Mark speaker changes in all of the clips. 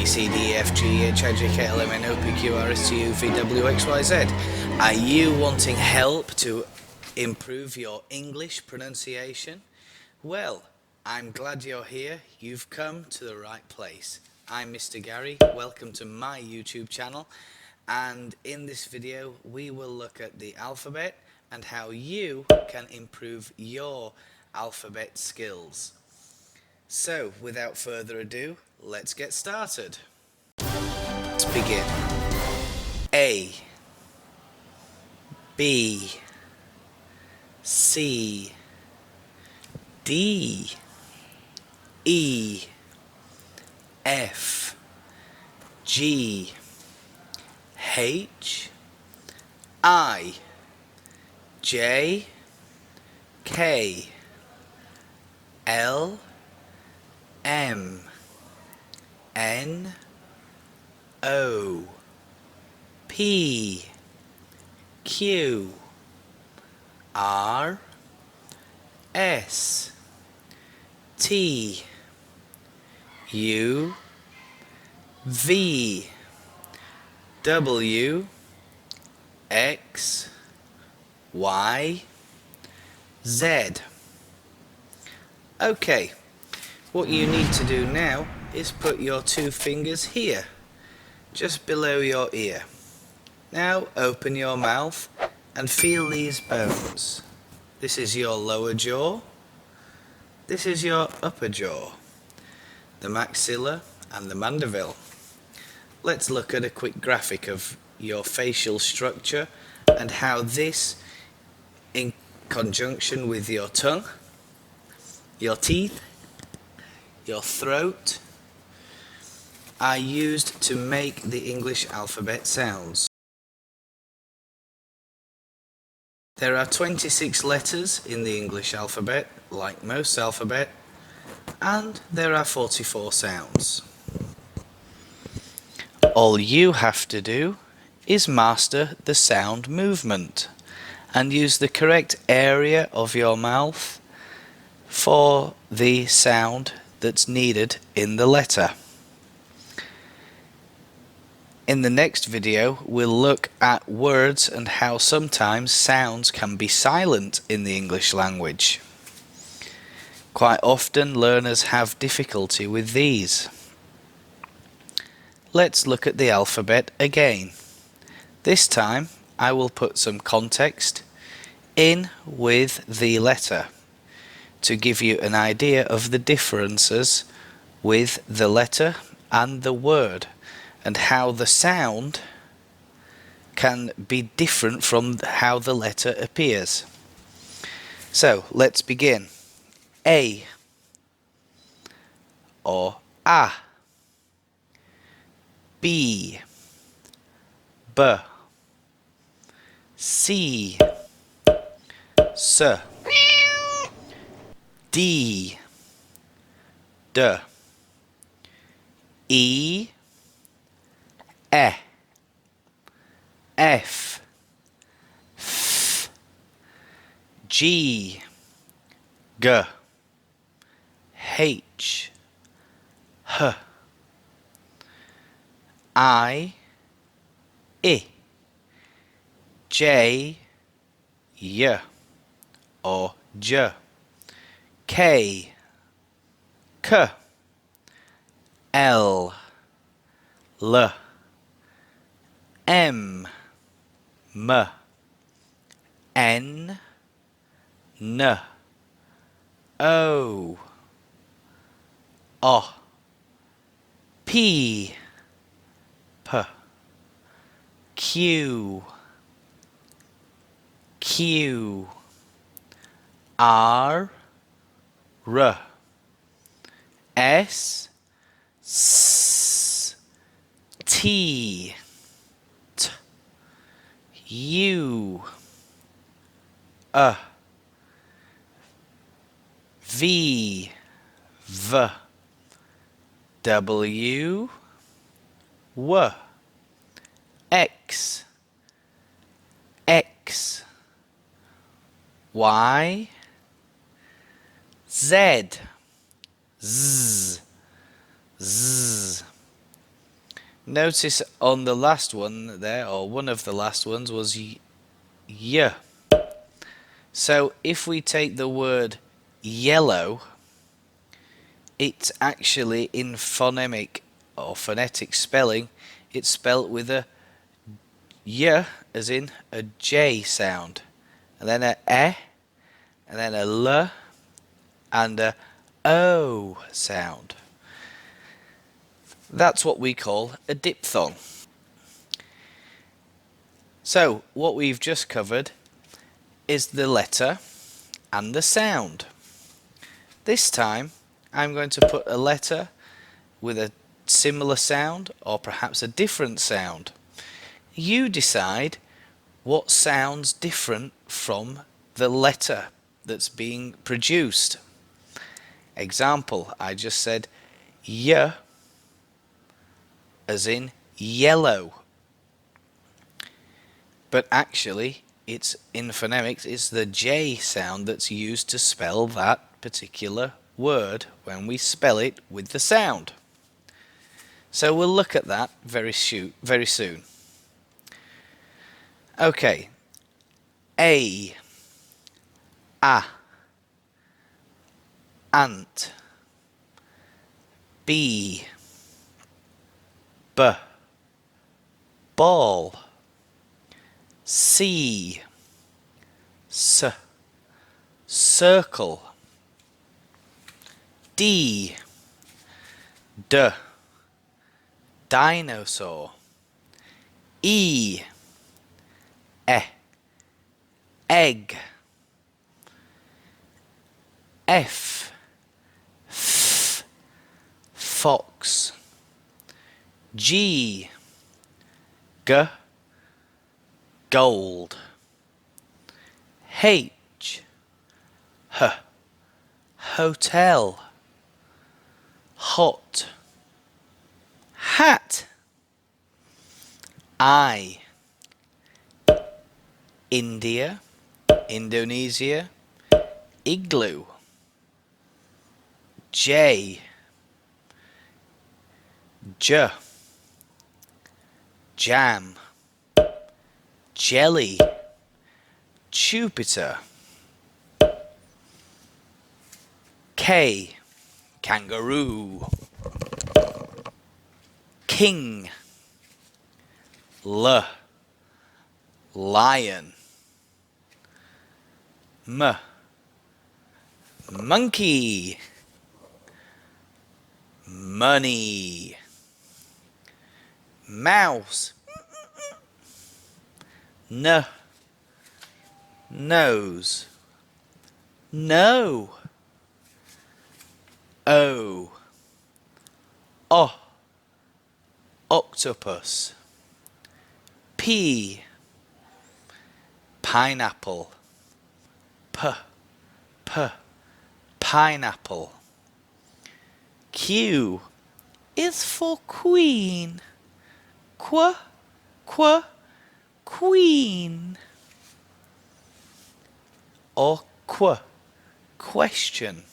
Speaker 1: B, C, D, E, F, G, H, I, J, K, L, M, N, O, P, Q, R, S, T, U, V, W, X, Y, Z. Are you wanting help to improve your English pronunciation? Well, I'm glad you're here. You've come to the right place. I'm Mr. Gary. Welcome to my YouTube channel. And in this video, we will look at the alphabet and how you can improve your alphabet skills. So, without further ado, let's get started. Let's begin. A, B, C, D, E, F, G, H, I, J, K, L, M, N, O, P, Q, R, S, T, U, V, W, X, Y, Z. Okay, what you need to do now is put your two fingers here, just below your ear. Now open your mouth and feel these bones. This is your lower jaw. This is your upper jaw, the maxilla and the mandible. Let's look at a quick graphic of your facial structure and how this, in conjunction with your tongue, your teeth, your throat, are used to make the English alphabet sounds. There are 26 letters in the English alphabet, like most alphabet, and there are 44 sounds. All you have to do is master the sound movement and use the correct area of your mouth for the sound that's needed in the letter. In the next video, we'll look at words and how sometimes sounds can be silent in the English language. Quite often, learners have difficulty with these. Let's look at the alphabet again. This time, I will put some context in with the letter to give you an idea of the differences with the letter and the word, and how the sound can be different from how the letter appears. So, let's begin. A or A. B, B, C, S, D, D, E, F, F, G, G, H, H, I, J, Y, or J, K, K, L, L, M, M, N, N, O, P, P, Q, Q, R, R, S, S, T, T, U, V, V, W, W, X, X, Y, Z, Z, Z, Notice on the last one there, or one of the last ones, was y. So if we take the word yellow, it's actually in phonemic or phonetic spelling, it's spelt with a y, as in a J sound, and then a e, and then a l, and a o sound. That's what we call a diphthong. So what we've just covered is the letter and the sound. This time I'm going to put a letter with a similar sound or perhaps a different sound. You decide what sounds different from the letter that's being produced. Example, I just said y, as in yellow. But actually, it's in phonemics, it's the J sound that's used to spell that particular word when we spell it with the sound. So we'll look at that very soon. Okay. A, ant. B, ball. C, circle. D, dinosaur. E, egg. F, fox. G, gold. H, hotel. Hot, hat. I, India, Indonesia, igloo. J, jam. Jelly, Jupiter. K, kangaroo. King, lion. Monkey. Money. Mouse. Nose. No. O, octopus. P, pineapple. Pineapple. Q is for queen. Queen. Or question.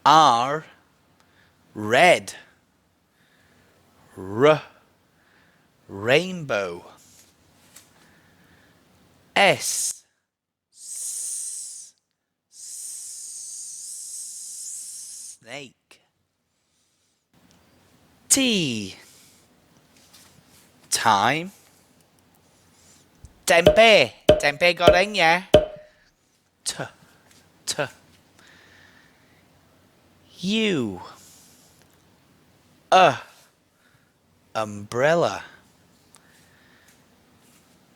Speaker 1: R, red. Rainbow. S, snake. T, time. Tempe goreng ya. T, U, umbrella.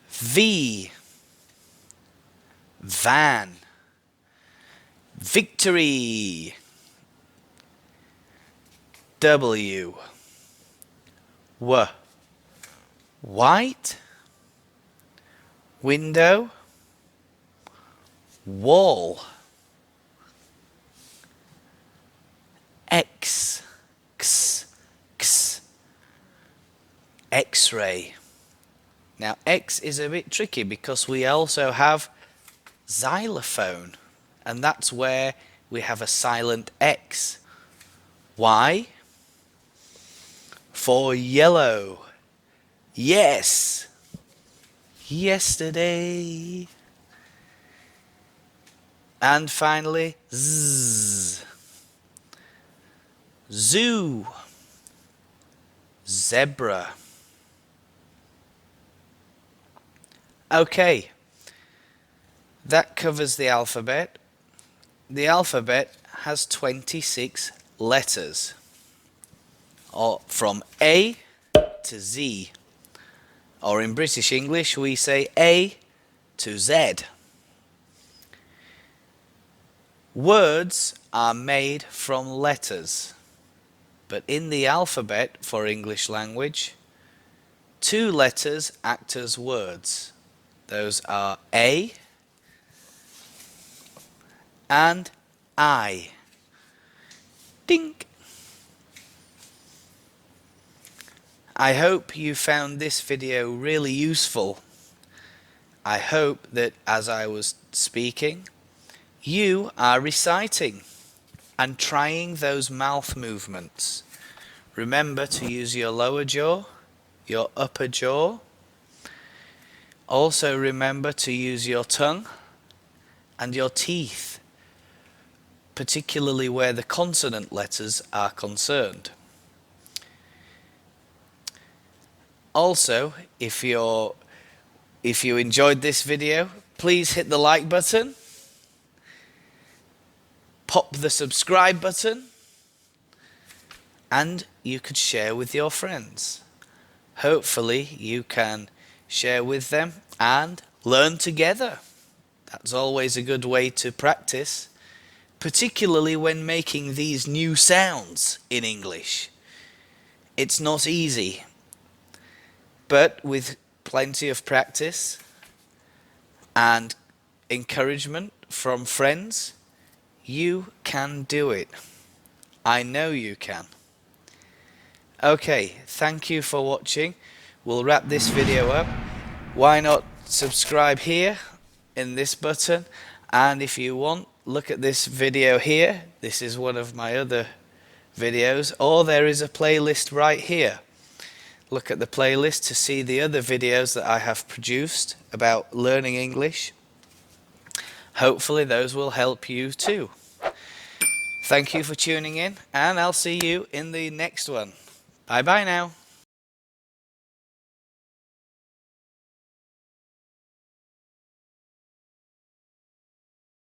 Speaker 1: V, van. Victory. W, white. Window. Wall. X, X-ray. Now X is a bit tricky because we also have xylophone, and that's where we have a silent X. Y, for yellow. Yes. Yesterday. And finally, Z. Zoo. Zebra. Okay, that covers the alphabet. The alphabet has 26 letters, or from A to Z, or in British English we say A to Z. Words are made from letters, but in the alphabet for English language, 2 letters act as words. Those are A and I. Dink! I hope you found this video really useful. I hope that as I was speaking, you are reciting and trying those mouth movements. Remember to use your lower jaw, your upper jaw. Also remember to use your tongue and your teeth, particularly where the consonant letters are concerned. Also, if you enjoyed this video, please hit the like button, pop the subscribe button, and you could share with your friends. Hopefully you can share with them and learn together. That's always a good way to practice, particularly when making these new sounds in English. It's not easy, but with plenty of practice and encouragement from friends, you can do it. I know you can. Okay, thank you for watching. We'll wrap this video up. Why not subscribe here in this button, and if you want, look at this video here. This is one of my other videos, or there is a playlist right here. Look at the playlist to see the other videos that I have produced about learning English. Hopefully those will help you too. Thank you for tuning in, and I'll see you in the next one. Bye bye now.